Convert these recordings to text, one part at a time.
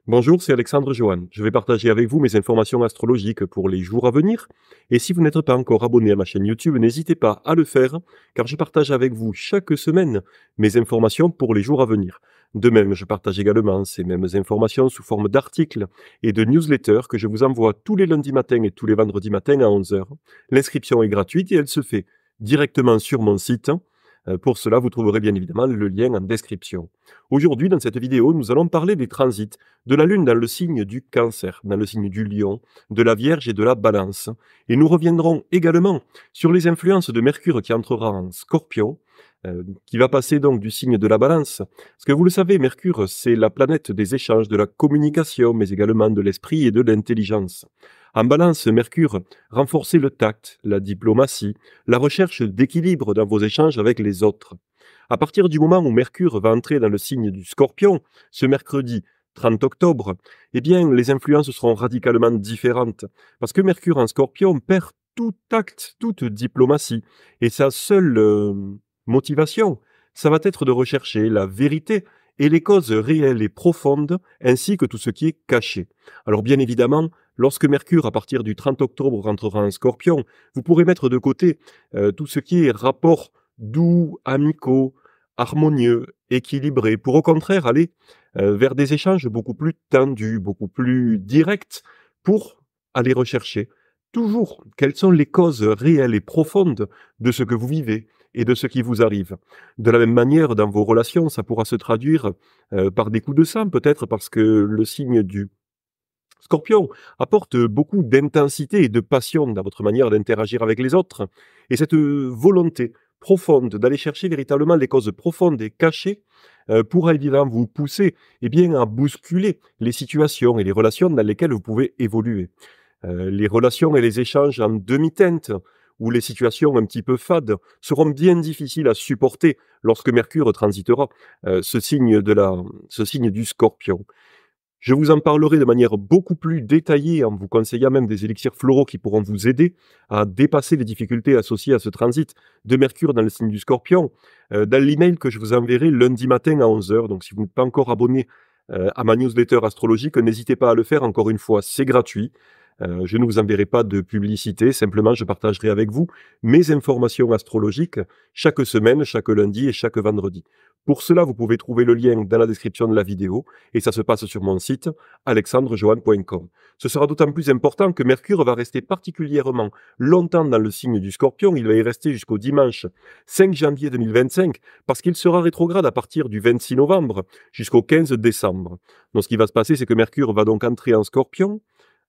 Bonjour, c'est Alexandre Johan. Je vais partager avec vous mes informations astrologiques pour les jours à venir. Et si vous n'êtes pas encore abonné à ma chaîne YouTube, n'hésitez pas à le faire, car je partage avec vous chaque semaine mes informations pour les jours à venir. De même, je partage également ces mêmes informations sous forme d'articles et de newsletters que je vous envoie tous les lundis matins et tous les vendredis matins à 11 heures. L'inscription est gratuite et elle se fait directement sur mon site. Pour cela, vous trouverez bien évidemment le lien en description. Aujourd'hui, dans cette vidéo, nous allons parler des transits de la Lune dans le signe du Cancer, dans le signe du Lion, de la Vierge et de la Balance. Et nous reviendrons également sur les influences de Mercure qui entrera en Scorpion, qui va passer donc du signe de la Balance. Parce que vous le savez, Mercure, c'est la planète des échanges, de la communication, mais également de l'esprit et de l'intelligence. En Balance, Mercure renforçait le tact, la diplomatie, la recherche d'équilibre dans vos échanges avec les autres. À partir du moment où Mercure va entrer dans le signe du Scorpion, ce mercredi 30 octobre, eh bien, les influences seront radicalement différentes. Parce que Mercure en Scorpion perd tout tact, toute diplomatie. Et sa seule motivation, ça va être de rechercher la vérité et les causes réelles et profondes, ainsi que tout ce qui est caché. Alors bien évidemment, lorsque Mercure, à partir du 30 octobre, rentrera en Scorpion, vous pourrez mettre de côté tout ce qui est rapports doux, amicaux, harmonieux, équilibrés, pour au contraire aller vers des échanges beaucoup plus tendus, beaucoup plus directs, pour aller rechercher toujours quelles sont les causes réelles et profondes de ce que vous vivez et de ce qui vous arrive. De la même manière, dans vos relations, ça pourra se traduire par des coups de sang, peut-être parce que le signe du Scorpion apporte beaucoup d'intensité et de passion dans votre manière d'interagir avec les autres. Et cette volonté profonde d'aller chercher véritablement les causes profondes et cachées pourra évidemment vous pousser à bousculer les situations et les relations dans lesquelles vous pouvez évoluer. Les relations et les échanges en demi-teinte ou les situations un petit peu fades seront bien difficiles à supporter lorsque Mercure transitera ce signe du Scorpion. Je vous en parlerai de manière beaucoup plus détaillée en vous conseillant même des élixirs floraux qui pourront vous aider à dépasser les difficultés associées à ce transit de Mercure dans le signe du Scorpion dans l'email que je vous enverrai lundi matin à 11 heures. Donc si vous n'êtes pas encore abonné à ma newsletter astrologique, n'hésitez pas à le faire. Encore une fois, c'est gratuit. Je ne vous enverrai pas de publicité, simplement je partagerai avec vous mes informations astrologiques chaque semaine, chaque lundi et chaque vendredi. Pour cela, vous pouvez trouver le lien dans la description de la vidéo et ça se passe sur mon site alexandrejohan.com. Ce sera d'autant plus important que Mercure va rester particulièrement longtemps dans le signe du Scorpion. Il va y rester jusqu'au dimanche 5 janvier 2025 parce qu'il sera rétrograde à partir du 26 novembre jusqu'au 15 décembre. Donc ce qui va se passer, c'est que Mercure va donc entrer en Scorpion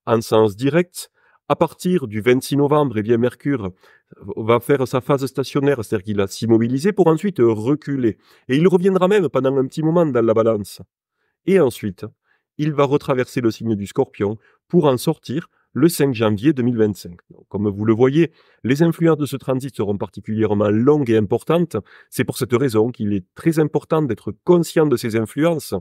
en sens direct. À partir du 26 novembre, Mercure va faire sa phase stationnaire, c'est-à-dire qu'il va s'immobiliser pour ensuite reculer. Et il reviendra même pendant un petit moment dans la Balance. Et ensuite, il va retraverser le signe du Scorpion pour en sortir le 5 janvier 2025. Donc, comme vous le voyez, les influences de ce transit seront particulièrement longues et importantes. C'est pour cette raison qu'il est très important d'être conscient de ces influences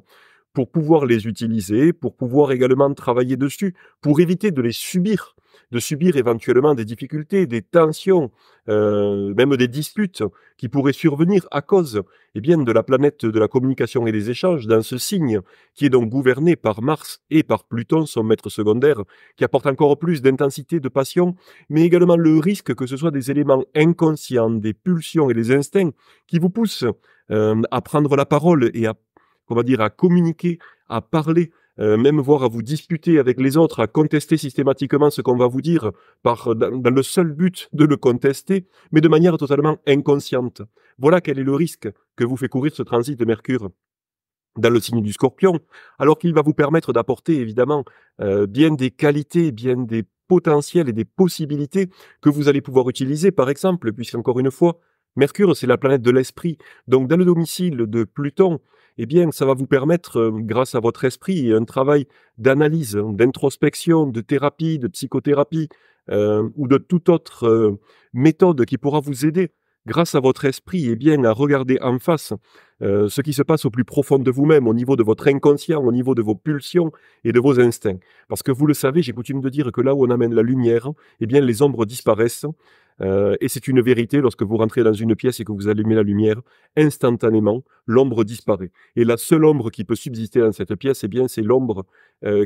pour pouvoir les utiliser, pour pouvoir également travailler dessus, pour éviter de les subir, de subir éventuellement des difficultés, des tensions, même des disputes qui pourraient survenir à cause de la planète de la communication et des échanges dans ce signe qui est donc gouverné par Mars et par Pluton, son maître secondaire, qui apporte encore plus d'intensité, de passion, mais également le risque que ce soit des éléments inconscients, des pulsions et des instincts qui vous poussent à prendre la parole et à communiquer, à parler, même voire à vous disputer avec les autres, à contester systématiquement ce qu'on va vous dire dans le seul but de le contester, mais de manière totalement inconsciente. Voilà quel est le risque que vous fait courir ce transit de Mercure dans le signe du Scorpion, alors qu'il va vous permettre d'apporter évidemment bien des qualités, bien des potentiels et des possibilités que vous allez pouvoir utiliser, par exemple, puisqu'encore une fois, Mercure, c'est la planète de l'esprit. Donc, dans le domicile de Pluton, ça va vous permettre, grâce à votre esprit, un travail d'analyse, d'introspection, de thérapie, de psychothérapie, ou de toute autre méthode qui pourra vous aider, grâce à votre esprit, à regarder en face ce qui se passe au plus profond de vous-même, au niveau de votre inconscient, au niveau de vos pulsions et de vos instincts. Parce que vous le savez, j'ai coutume de dire que là où on amène la lumière, les ombres disparaissent. Et c'est une vérité, lorsque vous rentrez dans une pièce et que vous allumez la lumière, instantanément, l'ombre disparaît. Et la seule ombre qui peut subsister dans cette pièce, eh bien, c'est l'ombre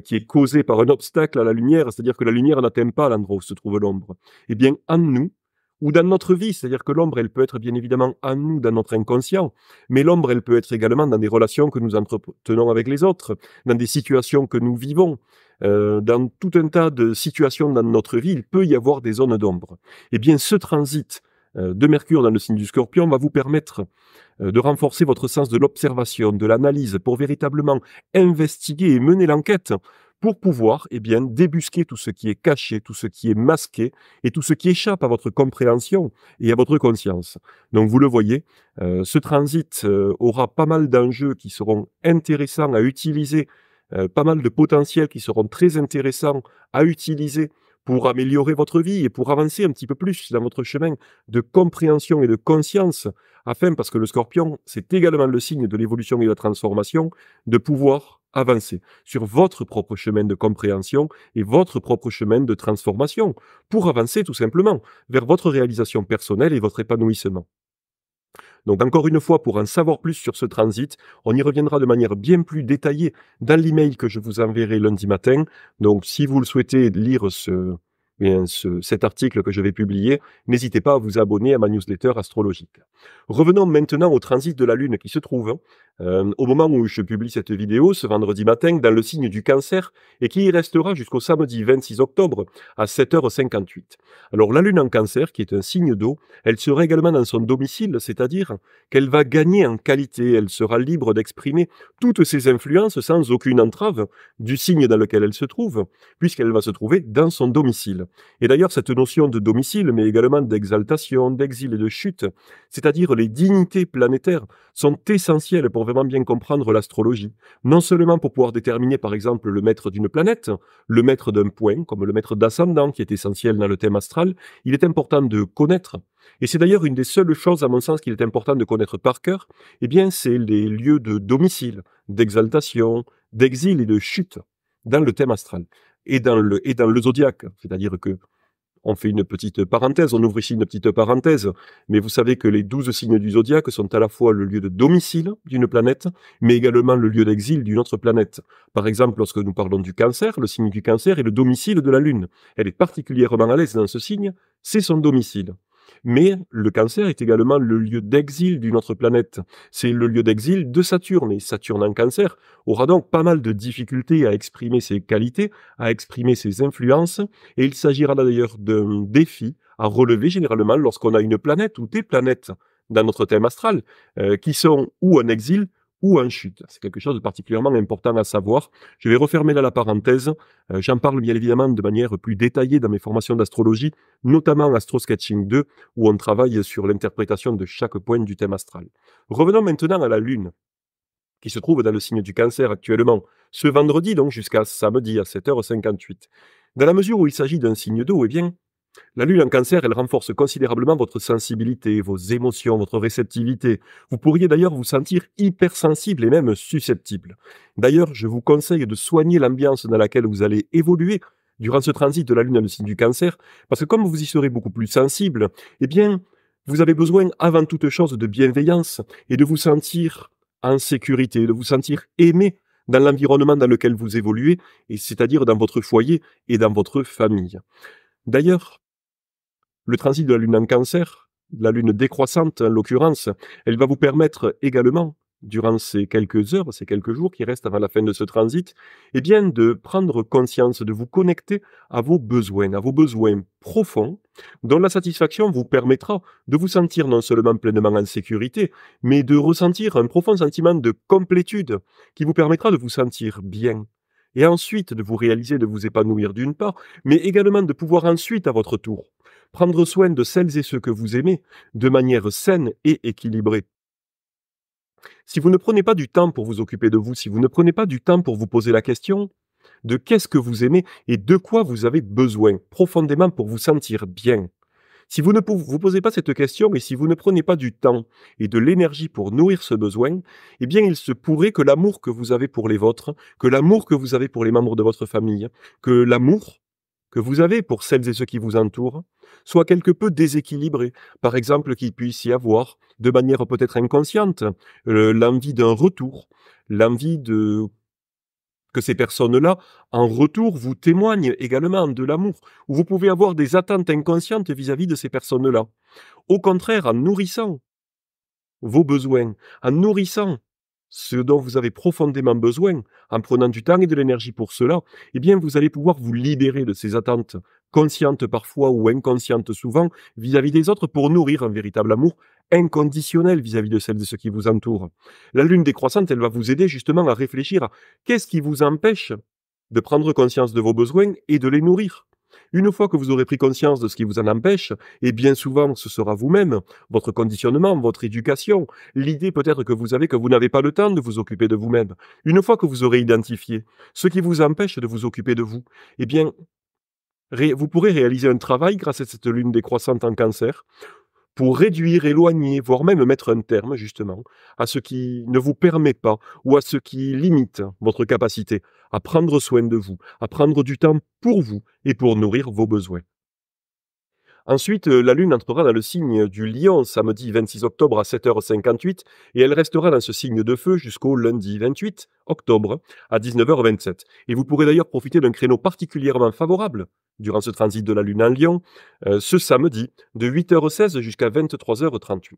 qui est causée par un obstacle à la lumière, c'est-à-dire que la lumière n'atteint pas l'endroit où se trouve l'ombre. Eh bien, en nous, ou dans notre vie, c'est-à-dire que l'ombre, elle peut être bien évidemment en nous, dans notre inconscient, mais l'ombre, elle peut être également dans des relations que nous entretenons avec les autres, dans des situations que nous vivons, dans tout un tas de situations dans notre vie, il peut y avoir des zones d'ombre. Eh bien, ce transit de Mercure dans le signe du Scorpion va vous permettre de renforcer votre sens de l'observation, de l'analyse, pour véritablement investiguer et mener l'enquête, pour pouvoir débusquer tout ce qui est caché, tout ce qui est masqué et tout ce qui échappe à votre compréhension et à votre conscience. Donc vous le voyez, ce transit aura pas mal d'enjeux qui seront intéressants à utiliser, pas mal de potentiels qui seront très intéressants à utiliser pour améliorer votre vie et pour avancer un petit peu plus dans votre chemin de compréhension et de conscience, afin, parce que le Scorpion, c'est également le signe de l'évolution et de la transformation, de pouvoir avancer sur votre propre chemin de compréhension et votre propre chemin de transformation, pour avancer tout simplement vers votre réalisation personnelle et votre épanouissement. Donc encore une fois, pour en savoir plus sur ce transit, on y reviendra de manière bien plus détaillée dans l'email que je vous enverrai lundi matin. Donc si vous le souhaitez lire cet article que je vais publier, n'hésitez pas à vous abonner à ma newsletter astrologique. Revenons maintenant au transit de la Lune qui se trouve, au moment où je publie cette vidéo, ce vendredi matin, dans le signe du Cancer, et qui y restera jusqu'au samedi 26 octobre à 7h58. Alors la Lune en Cancer, qui est un signe d'eau, elle sera également dans son domicile, c'est-à-dire qu'elle va gagner en qualité, elle sera libre d'exprimer toutes ses influences sans aucune entrave du signe dans lequel elle se trouve, puisqu'elle va se trouver dans son domicile. Et d'ailleurs, cette notion de domicile, mais également d'exaltation, d'exil et de chute, c'est-à-dire les dignités planétaires, sont essentielles pour vraiment bien comprendre l'astrologie. Non seulement pour pouvoir déterminer, par exemple, le maître d'une planète, le maître d'un point, comme le maître d'ascendant, qui est essentiel dans le thème astral, il est important de connaître. Et c'est d'ailleurs une des seules choses, à mon sens, qu'il est important de connaître par cœur, eh bien, c'est les lieux de domicile, d'exaltation, d'exil et de chute dans le thème astral et dans le zodiaque. C'est-à-dire que on fait une petite parenthèse, on ouvre ici une petite parenthèse, mais vous savez que les 12 signes du zodiaque sont à la fois le lieu de domicile d'une planète, mais également le lieu d'exil d'une autre planète. Par exemple, lorsque nous parlons du Cancer, le signe du Cancer est le domicile de la Lune. Elle est particulièrement à l'aise dans ce signe, c'est son domicile. Mais le Cancer est également le lieu d'exil d'une autre planète. C'est le lieu d'exil de Saturne, et Saturne en Cancer aura donc pas mal de difficultés à exprimer ses qualités, à exprimer ses influences, et il s'agira d'ailleurs d'un défi à relever généralement lorsqu'on a une planète ou des planètes dans notre thème astral qui sont ou en exil ou en chute. C'est quelque chose de particulièrement important à savoir. Je vais refermer là la parenthèse. J'en parle bien évidemment de manière plus détaillée dans mes formations d'astrologie, notamment Astro Sketching 2, où on travaille sur l'interprétation de chaque point du thème astral. Revenons maintenant à la Lune, qui se trouve dans le signe du Cancer actuellement, ce vendredi donc jusqu'à samedi à 7h58. Dans la mesure où il s'agit d'un signe d'eau, eh bien, la Lune en Cancer, elle renforce considérablement votre sensibilité, vos émotions, votre réceptivité. Vous pourriez d'ailleurs vous sentir hypersensible et même susceptible. D'ailleurs, je vous conseille de soigner l'ambiance dans laquelle vous allez évoluer durant ce transit de la Lune dans le signe du Cancer, parce que comme vous y serez beaucoup plus sensible, eh bien, vous avez besoin avant toute chose de bienveillance et de vous sentir en sécurité, de vous sentir aimé dans l'environnement dans lequel vous évoluez, et c'est-à-dire dans votre foyer et dans votre famille. D'ailleurs, le transit de la Lune en Cancer, la Lune décroissante en l'occurrence, elle va vous permettre également, durant ces quelques heures, ces quelques jours qui restent avant la fin de ce transit, eh bien de prendre conscience, de vous connecter à vos besoins profonds, dont la satisfaction vous permettra de vous sentir non seulement pleinement en sécurité, mais de ressentir un profond sentiment de complétude qui vous permettra de vous sentir bien. Et ensuite de vous réaliser, de vous épanouir d'une part, mais également de pouvoir ensuite, à votre tour, prendre soin de celles et ceux que vous aimez de manière saine et équilibrée. Si vous ne prenez pas du temps pour vous occuper de vous, si vous ne prenez pas du temps pour vous poser la question de qu'est-ce que vous aimez et de quoi vous avez besoin profondément pour vous sentir bien, si vous ne vous posez pas cette question et si vous ne prenez pas du temps et de l'énergie pour nourrir ce besoin, eh bien il se pourrait que l'amour que vous avez pour les vôtres, que l'amour que vous avez pour les membres de votre famille, que l'amour que vous avez pour celles et ceux qui vous entourent soit quelque peu déséquilibré. Par exemple, qu'il puisse y avoir, de manière peut-être inconsciente, l'envie d'un retour, l'envie de que ces personnes-là, en retour, vous témoignent également de l'amour, ou vous pouvez avoir des attentes inconscientes vis-à-vis de ces personnes-là. Au contraire, en nourrissant vos besoins, en nourrissant ce dont vous avez profondément besoin, en prenant du temps et de l'énergie pour cela, eh bien, vous allez pouvoir vous libérer de ces attentes conscientes parfois ou inconscientes souvent vis-à-vis des autres pour nourrir un véritable amour inconditionnel vis-à-vis de celles et ceux qui vous entourent. La lune décroissante, elle va vous aider justement à réfléchir à qu'est-ce qui vous empêche de prendre conscience de vos besoins et de les nourrir. Une fois que vous aurez pris conscience de ce qui vous en empêche, et bien souvent ce sera vous-même, votre conditionnement, votre éducation, l'idée peut-être que vous avez que vous n'avez pas le temps de vous occuper de vous-même. Une fois que vous aurez identifié ce qui vous empêche de vous occuper de vous, eh bien, vous pourrez réaliser un travail grâce à cette lune décroissante en cancer pour réduire, éloigner, voire même mettre un terme, justement, à ce qui ne vous permet pas ou à ce qui limite votre capacité à prendre soin de vous, à prendre du temps pour vous et pour nourrir vos besoins. Ensuite, la Lune entrera dans le signe du Lion samedi 26 octobre à 7h58 et elle restera dans ce signe de feu jusqu'au lundi 28 octobre à 19h27. Et vous pourrez d'ailleurs profiter d'un créneau particulièrement favorable durant ce transit de la Lune en Lion, ce samedi de 8h16 jusqu'à 23h38.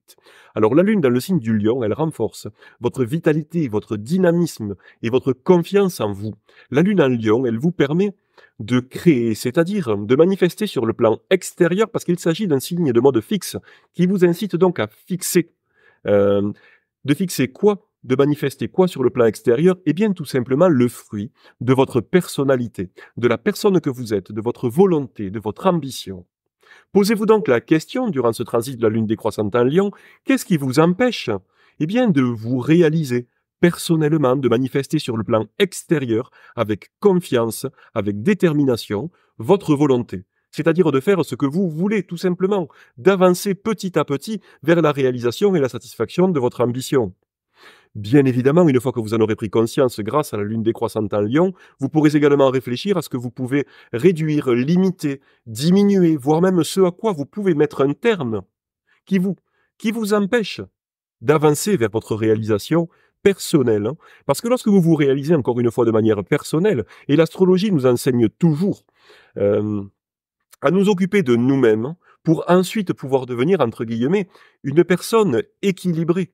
Alors la Lune dans le signe du Lion, elle renforce votre vitalité, votre dynamisme et votre confiance en vous. La Lune en Lion, elle vous permet de créer, c'est-à-dire de manifester sur le plan extérieur, parce qu'il s'agit d'un signe de mode fixe, qui vous incite donc à fixer. De fixer quoi? De manifester quoi sur le plan extérieur? Eh bien, tout simplement le fruit de votre personnalité, de la personne que vous êtes, de votre volonté, de votre ambition. Posez-vous donc la question, durant ce transit de la Lune décroissante en Lion, qu'est-ce qui vous empêche, eh bien, de vous réaliser personnellement, de manifester sur le plan extérieur, avec confiance, avec détermination, votre volonté. C'est-à-dire de faire ce que vous voulez, tout simplement, d'avancer petit à petit vers la réalisation et la satisfaction de votre ambition. Bien évidemment, une fois que vous en aurez pris conscience grâce à la lune décroissante en Lion, vous pourrez également réfléchir à ce que vous pouvez réduire, limiter, diminuer, voire même ce à quoi vous pouvez mettre un terme qui vous, qui vous empêche d'avancer vers votre réalisation personnelle. Parce que lorsque vous vous réalisez encore une fois de manière personnelle, et l'astrologie nous enseigne toujours euh, à nous occuper de nous-mêmes pour ensuite pouvoir devenir, entre guillemets, une personne équilibrée.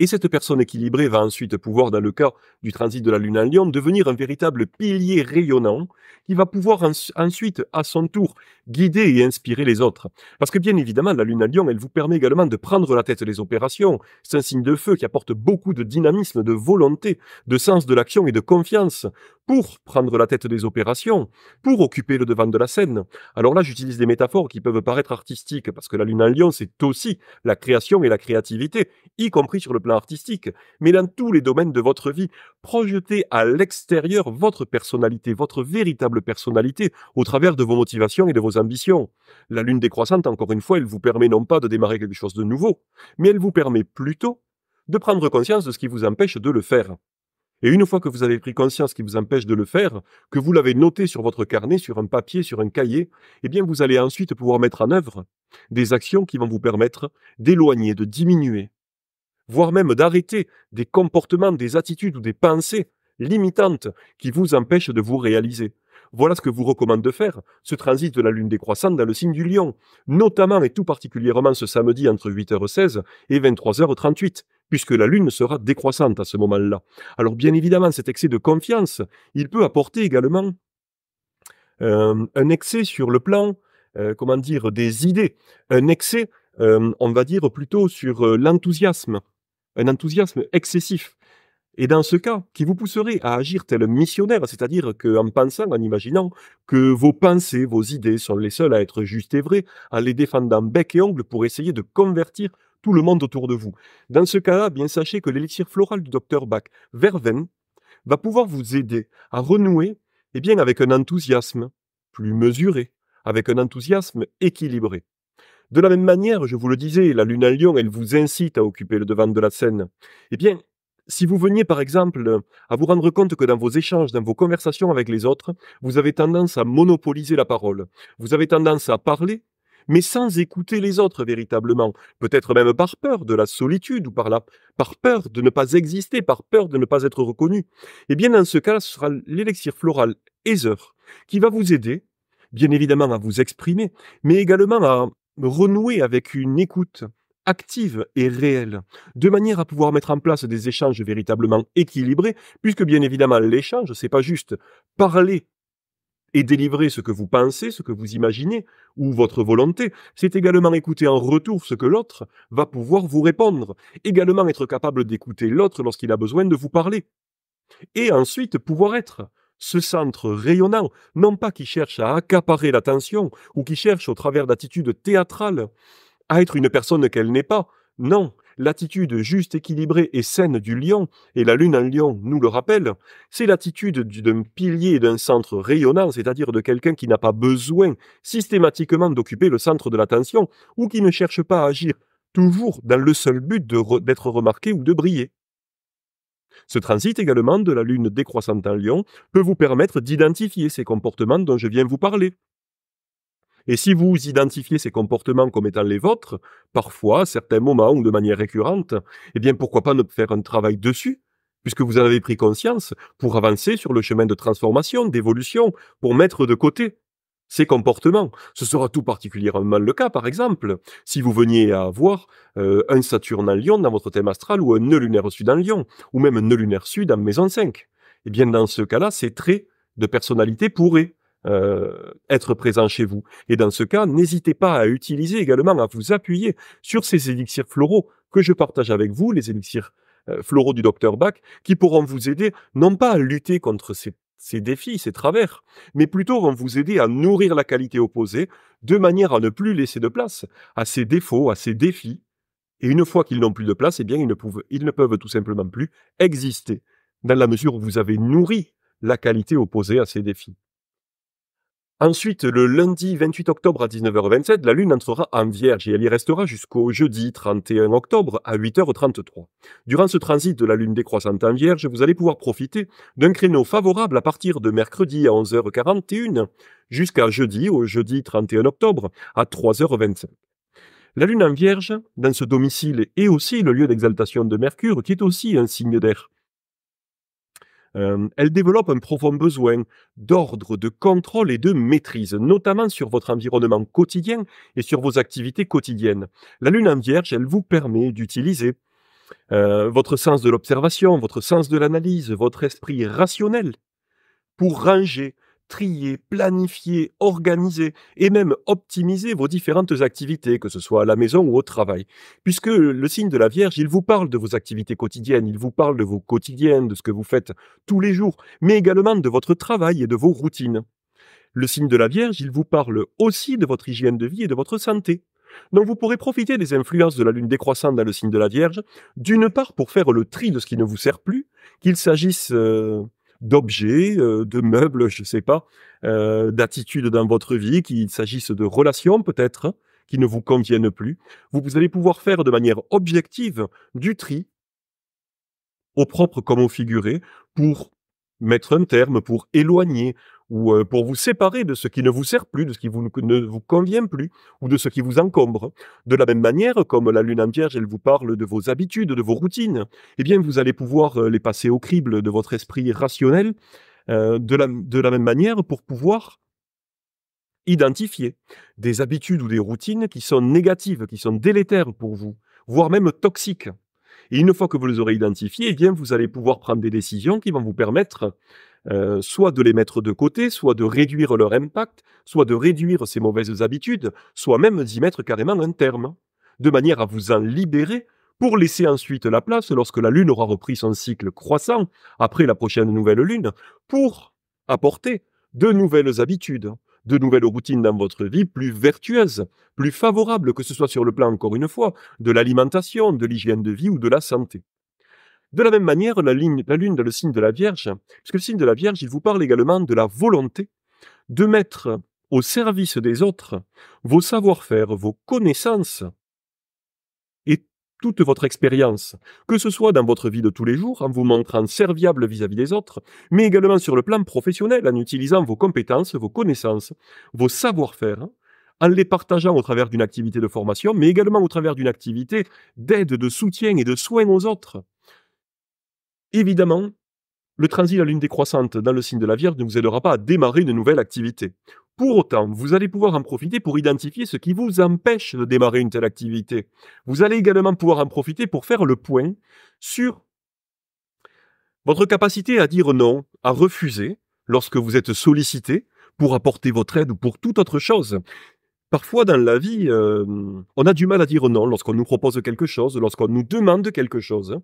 Et cette personne équilibrée va ensuite pouvoir, dans le cas du transit de la Lune en Lion, devenir un véritable pilier rayonnant qui va pouvoir ensuite, à son tour, guider et inspirer les autres. Parce que bien évidemment, la Lune en Lion, elle vous permet également de prendre la tête des opérations. C'est un signe de feu qui apporte beaucoup de dynamisme, de volonté, de sens de l'action et de confiance pour prendre la tête des opérations, pour occuper le devant de la scène. Alors là, j'utilise des métaphores qui peuvent paraître artistiques, parce que la Lune en Lion, c'est aussi la création et la créativité, y compris sur le plan artistique, mais dans tous les domaines de votre vie. Projetez à l'extérieur votre personnalité, votre véritable personnalité, au travers de vos motivations et de vos ambitions. La lune décroissante, encore une fois, elle vous permet non pas de démarrer quelque chose de nouveau, mais elle vous permet plutôt de prendre conscience de ce qui vous empêche de le faire. Et une fois que vous avez pris conscience qui vous empêche de le faire, que vous l'avez noté sur votre carnet, sur un papier, sur un cahier, eh bien vous allez ensuite pouvoir mettre en œuvre des actions qui vont vous permettre d'éloigner, de diminuer, voire même d'arrêter des comportements, des attitudes ou des pensées limitantes qui vous empêchent de vous réaliser. Voilà ce que vous recommande de faire, ce transit de la lune décroissante dans le signe du Lion, notamment et tout particulièrement ce samedi entre 8h16 et 23h38, puisque la lune sera décroissante à ce moment-là. Alors bien évidemment, cet excès de confiance, il peut apporter également un excès sur le plan, comment dire, des idées, un excès, on va dire plutôt sur l'enthousiasme, un enthousiasme excessif. Et dans ce cas, qui vous pousserait à agir tel un missionnaire, c'est-à-dire qu'en pensant, en imaginant que vos pensées, vos idées sont les seules à être justes et vraies, en les défendant bec et ongle pour essayer de convertir tout le monde autour de vous. Dans ce cas-là, bien sachez que l'élixir floral du docteur Bach, Verveine, va pouvoir vous aider à renouer bien, avec un enthousiasme plus mesuré, avec un enthousiasme équilibré. De la même manière, je vous le disais, la lune en Lion, elle vous incite à occuper le devant de la scène. Eh bien, Si vous veniez par exemple à vous rendre compte que dans vos échanges, dans vos conversations avec les autres, vous avez tendance à monopoliser la parole. Vous avez tendance à parler, mais sans écouter les autres véritablement. Peut-être même par peur de la solitude ou par peur de ne pas exister, par peur de ne pas être reconnu. Eh bien, dans ce cas, ce sera l'élixir floral Heather qui va vous aider, bien évidemment, à vous exprimer, mais également à renouer avec une écoute active et réelle, de manière à pouvoir mettre en place des échanges véritablement équilibrés, puisque bien évidemment l'échange, c'est pas juste parler et délivrer ce que vous pensez, ce que vous imaginez, ou votre volonté, c'est également écouter en retour ce que l'autre va pouvoir vous répondre, également être capable d'écouter l'autre lorsqu'il a besoin de vous parler, et ensuite pouvoir être ce centre rayonnant, non pas qui cherche à accaparer l'attention, ou qui cherche au travers d'attitudes théâtrales à être une personne qu'elle n'est pas. Non, l'attitude juste, équilibrée et saine du lion, et la lune en lion nous le rappelle, c'est l'attitude d'un pilier et d'un centre rayonnant, c'est-à-dire de quelqu'un qui n'a pas besoin systématiquement d'occuper le centre de l'attention, ou qui ne cherche pas à agir toujours dans le seul but d'être remarqué ou de briller. Ce transit également de la lune décroissante en lion peut vous permettre d'identifier ces comportements dont je viens vous parler. Et si vous identifiez ces comportements comme étant les vôtres, parfois, à certains moments ou de manière récurrente, eh bien pourquoi pas ne faire un travail dessus, puisque vous en avez pris conscience, pour avancer sur le chemin de transformation, d'évolution, pour mettre de côté ces comportements. Ce sera tout particulièrement le cas, par exemple, si vous veniez à avoir un Saturne en Lion dans votre thème astral ou un nœud lunaire sud en Lion, ou même un nœud lunaire sud en maison 5. Eh bien dans ce cas-là, ces traits de personnalité pourraient être présents chez vous. Et dans ce cas, n'hésitez pas à utiliser également, à vous appuyer sur ces élixirs floraux que je partage avec vous, les élixirs floraux du Dr Bach, qui pourront vous aider non pas à lutter contre ces défis, ces travers, mais plutôt vont vous aider à nourrir la qualité opposée de manière à ne plus laisser de place à ces défauts, à ces défis. Et une fois qu'ils n'ont plus de place, eh bien, ils ne peuvent tout simplement plus exister, dans la mesure où vous avez nourri la qualité opposée à ces défis. Ensuite, le lundi 28 octobre à 19h27, la Lune entrera en Vierge et elle y restera jusqu'au jeudi 31 octobre à 8h33. Durant ce transit de la Lune décroissante en Vierge, vous allez pouvoir profiter d'un créneau favorable à partir de mercredi à 11h41 jusqu'à jeudi, au jeudi 31 octobre à 3h25. La Lune en Vierge, dans ce domicile, est aussi le lieu d'exaltation de Mercure, qui est aussi un signe d'air. Elle développe un profond besoin d'ordre, de contrôle et de maîtrise, notamment sur votre environnement quotidien et sur vos activités quotidiennes. La Lune en Vierge, elle vous permet d'utiliser votre sens de l'observation, votre sens de l'analyse, votre esprit rationnel pour ranger, trier, planifier, organiser et même optimiser vos différentes activités, que ce soit à la maison ou au travail. Puisque le signe de la Vierge, il vous parle de vos activités quotidiennes, il vous parle de vos quotidiens, de ce que vous faites tous les jours, mais également de votre travail et de vos routines. Le signe de la Vierge, il vous parle aussi de votre hygiène de vie et de votre santé. Donc vous pourrez profiter des influences de la Lune décroissante dans le signe de la Vierge, d'une part pour faire le tri de ce qui ne vous sert plus, qu'il s'agisse d'objets, de meubles, je ne sais pas, d'attitudes dans votre vie, qu'il s'agisse de relations peut-être, qui ne vous conviennent plus. Vous allez pouvoir faire de manière objective du tri, au propre comme au figuré, pour mettre un terme, pour éloigner, ou pour vous séparer de ce qui ne vous sert plus, de ce qui ne vous convient plus, ou de ce qui vous encombre. De la même manière, comme la Lune en Vierge, elle vous parle de vos habitudes, de vos routines, eh bien vous allez pouvoir les passer au crible de votre esprit rationnel, de la même manière pour pouvoir identifier des habitudes ou des routines qui sont négatives, qui sont délétères pour vous, voire même toxiques. Et une fois que vous les aurez identifiés, eh bien, vous allez pouvoir prendre des décisions qui vont vous permettre soit de les mettre de côté, soit de réduire leur impact, soit de réduire ces mauvaises habitudes, soit même d'y mettre carrément un terme, de manière à vous en libérer pour laisser ensuite la place, lorsque la Lune aura repris son cycle croissant, après la prochaine nouvelle Lune, pour apporter de nouvelles habitudes, de nouvelles routines dans votre vie plus vertueuses, plus favorables, que ce soit sur le plan, encore une fois, de l'alimentation, de l'hygiène de vie ou de la santé. De la même manière, la Lune dans le signe de la Vierge, puisque le signe de la Vierge, il vous parle également de la volonté de mettre au service des autres vos savoir-faire, vos connaissances, et toute votre expérience, que ce soit dans votre vie de tous les jours, en vous montrant serviable vis-à-vis des autres, mais également sur le plan professionnel, en utilisant vos compétences, vos connaissances, vos savoir-faire, en les partageant au travers d'une activité de formation, mais également au travers d'une activité d'aide, de soutien et de soins aux autres. Évidemment, le transit de la lune décroissante dans le signe de la Vierge ne vous aidera pas à démarrer une nouvelle activité. Pour autant, vous allez pouvoir en profiter pour identifier ce qui vous empêche de démarrer une telle activité. Vous allez également pouvoir en profiter pour faire le point sur votre capacité à dire non, à refuser lorsque vous êtes sollicité pour apporter votre aide ou pour toute autre chose. Parfois dans la vie, on a du mal à dire non lorsqu'on nous propose quelque chose, lorsqu'on nous demande quelque chose.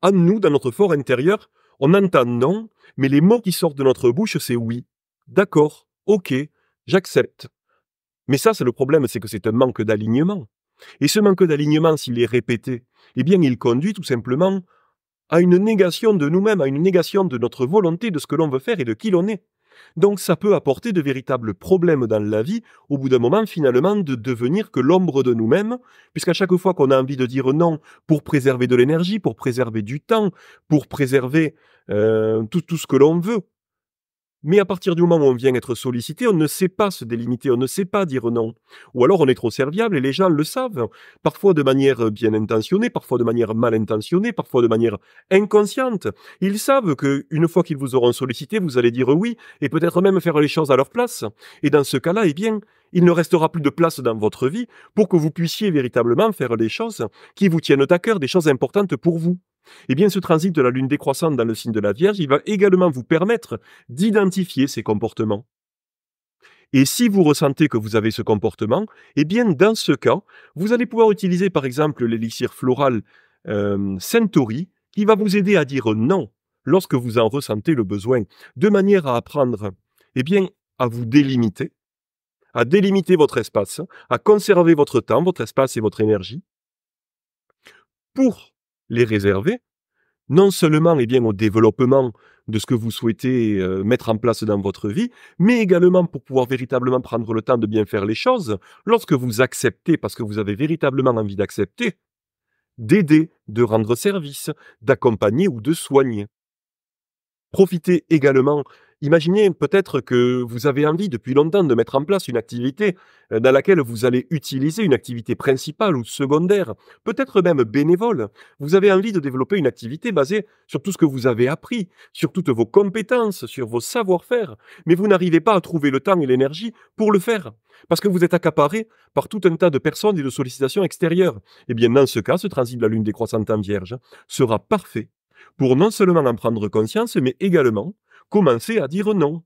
En nous, dans notre fort intérieur, on entend non, mais les mots qui sortent de notre bouche, c'est oui. D'accord, ok, j'accepte. Mais ça, c'est le problème, c'est que c'est un manque d'alignement. Et ce manque d'alignement, s'il est répété, eh bien, il conduit tout simplement à une négation de nous-mêmes, à une négation de notre volonté, de ce que l'on veut faire et de qui l'on est. Donc ça peut apporter de véritables problèmes dans la vie, au bout d'un moment finalement de devenir que l'ombre de nous-mêmes, puisqu'à chaque fois qu'on a envie de dire non pour préserver de l'énergie, pour préserver du temps, pour préserver tout ce que l'on veut, mais à partir du moment où on vient être sollicité, on ne sait pas se délimiter, on ne sait pas dire non. Ou alors on est trop serviable et les gens le savent. Parfois de manière bien intentionnée, parfois de manière mal intentionnée, parfois de manière inconsciente. Ils savent qu'une fois qu'ils vous auront sollicité, vous allez dire oui et peut-être même faire les choses à leur place. Et dans ce cas-là, eh bien, il ne restera plus de place dans votre vie pour que vous puissiez véritablement faire des choses qui vous tiennent à cœur, des choses importantes pour vous. Eh bien, ce transit de la lune décroissante dans le signe de la Vierge, il va également vous permettre d'identifier ces comportements. Et si vous ressentez que vous avez ce comportement, eh bien, dans ce cas, vous allez pouvoir utiliser par exemple l'élixir floral Centauri, qui va vous aider à dire non lorsque vous en ressentez le besoin, de manière à apprendre, eh bien, à vous délimiter, à délimiter votre espace, à conserver votre temps, votre espace et votre énergie, pour les réserver non seulement eh bien, au développement de ce que vous souhaitez mettre en place dans votre vie, mais également pour pouvoir véritablement prendre le temps de bien faire les choses, lorsque vous acceptez, parce que vous avez véritablement envie d'accepter, d'aider, de rendre service, d'accompagner ou de soigner. Profitez également. Imaginez peut-être que vous avez envie depuis longtemps de mettre en place une activité dans laquelle vous allez utiliser une activité principale ou secondaire, peut-être même bénévole. Vous avez envie de développer une activité basée sur tout ce que vous avez appris, sur toutes vos compétences, sur vos savoir-faire, mais vous n'arrivez pas à trouver le temps et l'énergie pour le faire, parce que vous êtes accaparé par tout un tas de personnes et de sollicitations extérieures. Eh bien, dans ce cas, ce transit de la lune décroissante en Vierge sera parfait pour non seulement en prendre conscience, mais également commencer à dire non.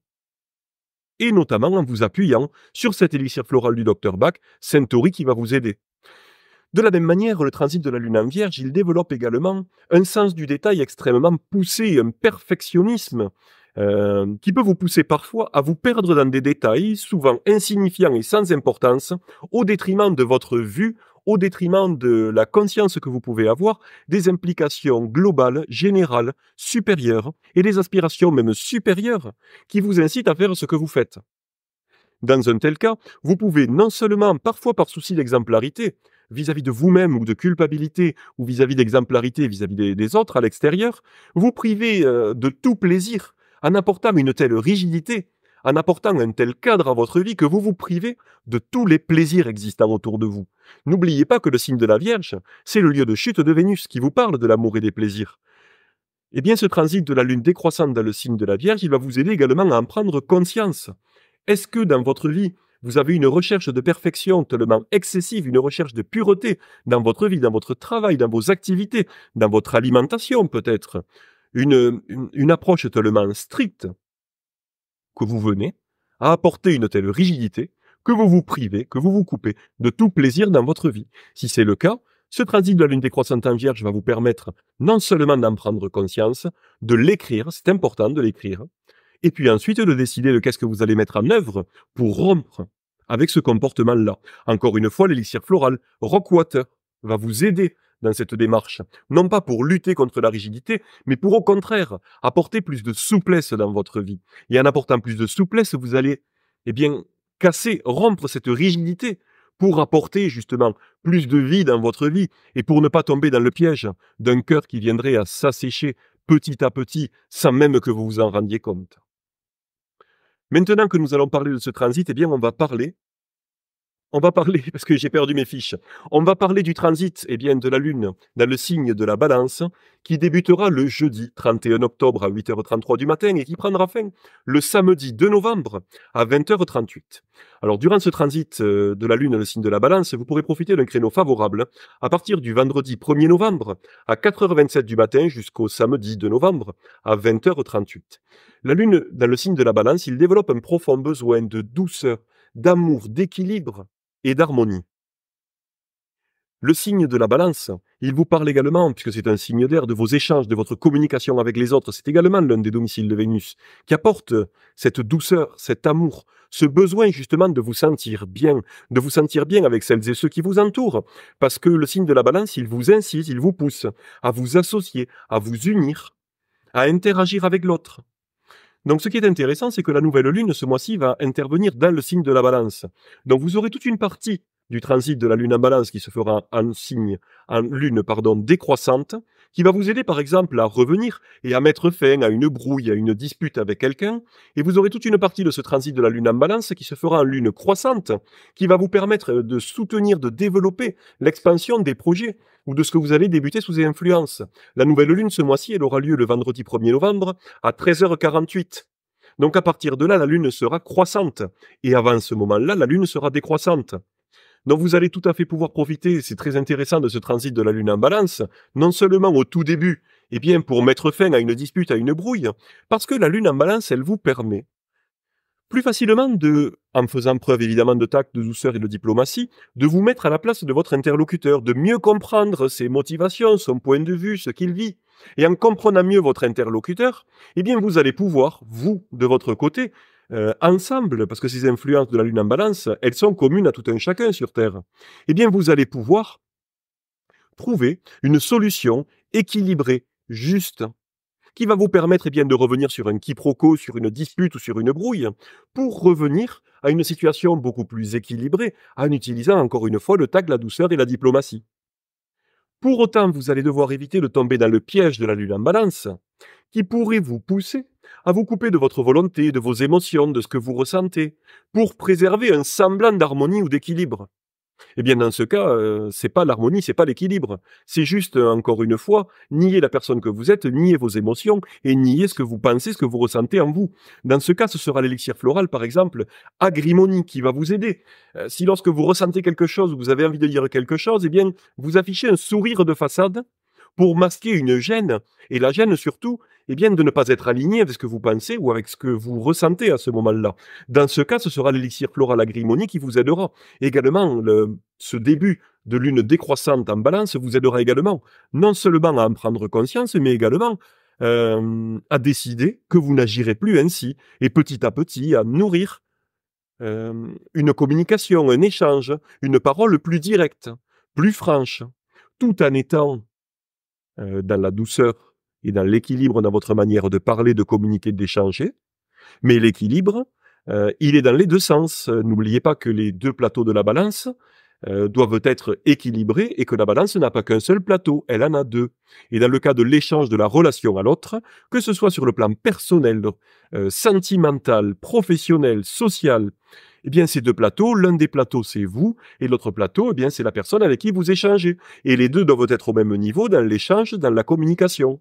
Et notamment en vous appuyant sur cet élixir floral du Dr Bach, Centauri, qui va vous aider. De la même manière, le transit de la Lune en Vierge, il développe également un sens du détail extrêmement poussé, un perfectionnisme qui peut vous pousser parfois à vous perdre dans des détails souvent insignifiants et sans importance, au détriment de votre vue, au détriment de la conscience que vous pouvez avoir, des implications globales, générales, supérieures, et des aspirations même supérieures, qui vous incitent à faire ce que vous faites. Dans un tel cas, vous pouvez non seulement, parfois par souci d'exemplarité, vis-à-vis de vous-même ou de culpabilité, ou vis-à-vis d'exemplarité vis-à-vis des autres à l'extérieur, vous priver de tout plaisir en apportant une telle rigidité, en apportant un tel cadre à votre vie que vous vous privez de tous les plaisirs existants autour de vous. N'oubliez pas que le signe de la Vierge, c'est le lieu de chute de Vénus qui vous parle de l'amour et des plaisirs. Eh bien, ce transit de la Lune décroissante dans le signe de la Vierge, il va vous aider également à en prendre conscience. Est-ce que dans votre vie, vous avez une recherche de perfection tellement excessive, une recherche de pureté dans votre vie, dans votre travail, dans vos activités, dans votre alimentation peut-être, une approche tellement stricte que vous venez à apporter une telle rigidité que vous vous privez, que vous vous coupez de tout plaisir dans votre vie. Si c'est le cas, ce transit de la Lune décroissante en Vierge va vous permettre non seulement d'en prendre conscience, de l'écrire, c'est important de l'écrire, et puis ensuite de décider de qu'est-ce que vous allez mettre en œuvre pour rompre avec ce comportement-là. Encore une fois, l'élixir floral Rockwater va vous aider dans cette démarche, non pas pour lutter contre la rigidité, mais pour au contraire apporter plus de souplesse dans votre vie. Et en apportant plus de souplesse, vous allez, eh bien, casser, rompre cette rigidité pour apporter justement plus de vie dans votre vie et pour ne pas tomber dans le piège d'un cœur qui viendrait à s'assécher petit à petit sans même que vous vous en rendiez compte. Maintenant que nous allons parler de ce transit, eh bien on va parler, parce que j'ai perdu mes fiches, on va parler du transit de la Lune dans le signe de la Balance, qui débutera le jeudi 31 octobre à 8h33 du matin et qui prendra fin le samedi 2 novembre à 20h38. Alors, durant ce transit de la Lune dans le signe de la Balance, vous pourrez profiter d'un créneau favorable à partir du vendredi 1er novembre à 4h27 du matin jusqu'au samedi 2 novembre à 20h38. La Lune dans le signe de la Balance, il développe un profond besoin de douceur, d'amour, d'équilibre et d'harmonie. Le signe de la Balance, il vous parle également, puisque c'est un signe d'air, de vos échanges, de votre communication avec les autres. C'est également l'un des domiciles de Vénus, qui apporte cette douceur, cet amour, ce besoin justement de vous sentir bien avec celles et ceux qui vous entourent. Parce que le signe de la Balance, il vous incite, il vous pousse à vous associer, à vous unir, à interagir avec l'autre. Donc ce qui est intéressant, c'est que la nouvelle lune, ce mois-ci, va intervenir dans le signe de la Balance. Donc vous aurez toute une partie du transit de la lune en Balance qui se fera en lune décroissante, qui va vous aider par exemple à revenir et à mettre fin à une brouille, à une dispute avec quelqu'un. Et vous aurez toute une partie de ce transit de la lune en Balance qui se fera en lune croissante, qui va vous permettre de soutenir, de développer l'expansion des projets ou de ce que vous allez débuter sous influence. La nouvelle lune ce mois-ci, elle aura lieu le vendredi 1er novembre à 13h48. Donc à partir de là, la lune sera croissante. Et avant ce moment-là, la lune sera décroissante. Donc vous allez tout à fait pouvoir profiter, c'est très intéressant, de ce transit de la Lune en Balance, non seulement au tout début, pour mettre fin à une dispute, à une brouille, parce que la Lune en Balance, elle vous permet plus facilement en faisant preuve évidemment de tact, de douceur et de diplomatie, de vous mettre à la place de votre interlocuteur, de mieux comprendre ses motivations, son point de vue, ce qu'il vit. Et en comprenant mieux votre interlocuteur, vous allez pouvoir, vous, de votre côté, ensemble, parce que ces influences de la Lune en Balance, elles sont communes à tout un chacun sur Terre, vous allez pouvoir trouver une solution équilibrée, juste, qui va vous permettre de revenir sur un quiproquo, sur une dispute ou sur une brouille, pour revenir à une situation beaucoup plus équilibrée, en utilisant encore une fois le tact, la douceur et la diplomatie. Pour autant, vous allez devoir éviter de tomber dans le piège de la Lune en Balance, qui pourrait vous pousser à vous couper de votre volonté, de vos émotions, de ce que vous ressentez, pour préserver un semblant d'harmonie ou d'équilibre. Dans ce cas, c'est pas l'harmonie, c'est pas l'équilibre. C'est juste, encore une fois, nier la personne que vous êtes, nier vos émotions et nier ce que vous pensez, ce que vous ressentez en vous. Dans ce cas, ce sera l'élixir floral, par exemple, Agrimonie, qui va vous aider. Si lorsque vous ressentez quelque chose, vous avez envie de dire quelque chose, vous affichez un sourire de façade pour masquer une gêne. Et la gêne, surtout, de ne pas être aligné avec ce que vous pensez ou avec ce que vous ressentez à ce moment-là. Dans ce cas, ce sera l'élixir floral Agrimonie qui vous aidera. Également, ce début de lune décroissante en Balance vous aidera également, non seulement à en prendre conscience, mais également à décider que vous n'agirez plus ainsi, et petit à petit à nourrir une communication, un échange, une parole plus directe, plus franche, tout en étant dans la douceur et dans l'équilibre dans votre manière de parler, de communiquer, d'échanger. Mais l'équilibre, il est dans les deux sens. N'oubliez pas que les deux plateaux de la Balance doivent être équilibrés et que la Balance n'a pas qu'un seul plateau, elle en a deux. Et dans le cas de l'échange de la relation à l'autre, que ce soit sur le plan personnel, sentimental, professionnel, social, ces deux plateaux, l'un des plateaux c'est vous, et l'autre plateau, c'est la personne avec qui vous échangez. Et les deux doivent être au même niveau dans l'échange, dans la communication.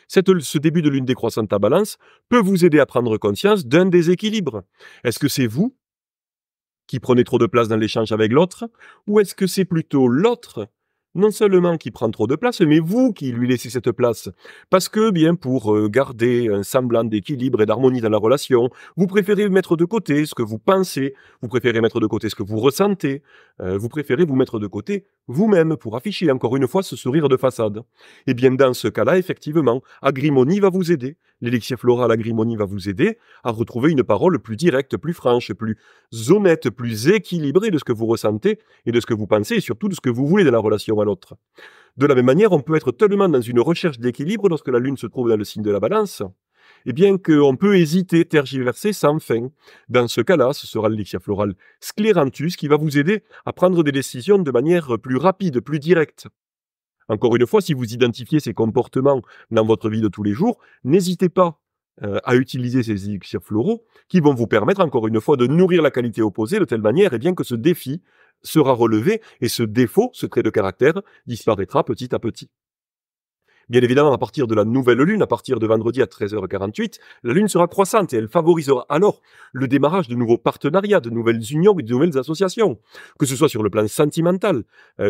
Ce début de lune décroissante à Balance peut vous aider à prendre conscience d'un déséquilibre. Est-ce que c'est vous qui prenez trop de place dans l'échange avec l'autre, ou est-ce que c'est plutôt l'autre, non seulement qui prend trop de place, mais vous qui lui laissez cette place? Parce que, pour garder un semblant d'équilibre et d'harmonie dans la relation, vous préférez mettre de côté ce que vous pensez, vous préférez mettre de côté ce que vous ressentez, vous préférez vous mettre de côté vous-même pour afficher encore une fois ce sourire de façade. Dans ce cas-là, effectivement, Agrimonie va vous aider. L'élixir floral Agrimonie va vous aider à retrouver une parole plus directe, plus franche, plus honnête, plus équilibrée de ce que vous ressentez et de ce que vous pensez et surtout de ce que vous voulez dans la relation à l'autre. De la même manière, on peut être tellement dans une recherche d'équilibre lorsque la Lune se trouve dans le signe de la Balance eh bien qu'on peut hésiter, tergiverser sans fin. Dans ce cas-là, ce sera l'élixir floral Scléranthus qui va vous aider à prendre des décisions de manière plus rapide, plus directe. Encore une fois, si vous identifiez ces comportements dans votre vie de tous les jours, n'hésitez pas à utiliser ces élixirs floraux qui vont vous permettre, encore une fois, de nourrir la qualité opposée de telle manière bien que ce défi sera relevé et ce défaut, ce trait de caractère, disparaîtra petit à petit. Bien évidemment, à partir de la nouvelle lune, à partir de vendredi à 13h48, la lune sera croissante et elle favorisera alors le démarrage de nouveaux partenariats, de nouvelles unions et de nouvelles associations. Que ce soit sur le plan sentimental,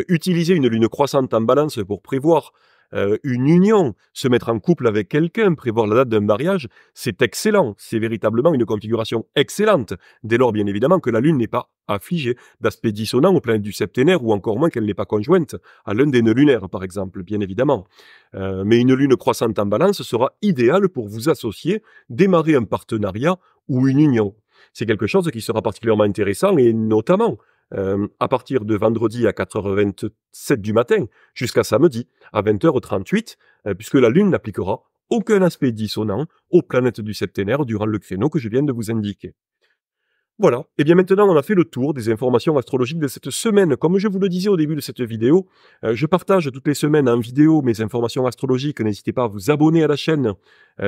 utiliser une lune croissante en balance pour prévoir une union, se mettre en couple avec quelqu'un, prévoir la date d'un mariage, c'est excellent. C'est véritablement une configuration excellente. Dès lors, bien évidemment, que la lune n'est pas affligée d'aspects dissonants au plan du septénaire ou encore moins qu'elle n'est pas conjointe à l'un des nœuds lunaires, par exemple, bien évidemment. Mais une lune croissante en balance sera idéale pour vous associer, démarrer un partenariat ou une union. C'est quelque chose qui sera particulièrement intéressant et notamment à partir de vendredi à 4h27 du matin jusqu'à samedi à 20h38, puisque la Lune n'appliquera aucun aspect dissonant aux planètes du septénaire durant le créneau que je viens de vous indiquer. Voilà, et bien maintenant on a fait le tour des informations astrologiques de cette semaine. Comme je vous le disais au début de cette vidéo, je partage toutes les semaines en vidéo mes informations astrologiques. N'hésitez pas à vous abonner à la chaîne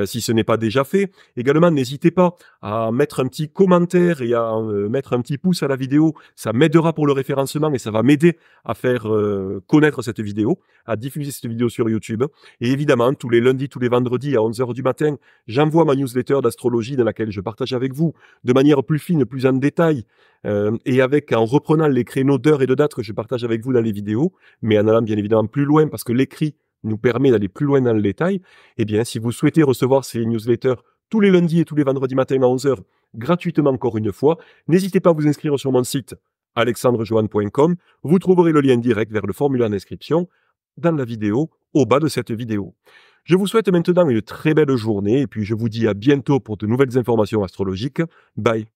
si ce n'est pas déjà fait. Également, n'hésitez pas à mettre un petit commentaire et à mettre un petit pouce à la vidéo. Ça m'aidera pour le référencement et ça va m'aider à faire connaître cette vidéo, à diffuser cette vidéo sur YouTube. Et évidemment, tous les lundis, tous les vendredis à 11h du matin, j'envoie ma newsletter d'astrologie dans laquelle je partage avec vous de manière plus fine, plus en détail, et en reprenant les créneaux d'heures et de dates que je partage avec vous dans les vidéos, mais en allant bien évidemment plus loin parce que l'écrit nous permet d'aller plus loin dans le détail, eh bien, si vous souhaitez recevoir ces newsletters tous les lundis et tous les vendredis matin à 11h, gratuitement encore une fois, n'hésitez pas à vous inscrire sur mon site alexandrejohan.com. Vous trouverez le lien direct vers le formulaire d'inscription dans la vidéo, au bas de cette vidéo. Je vous souhaite maintenant une très belle journée et puis je vous dis à bientôt pour de nouvelles informations astrologiques. Bye.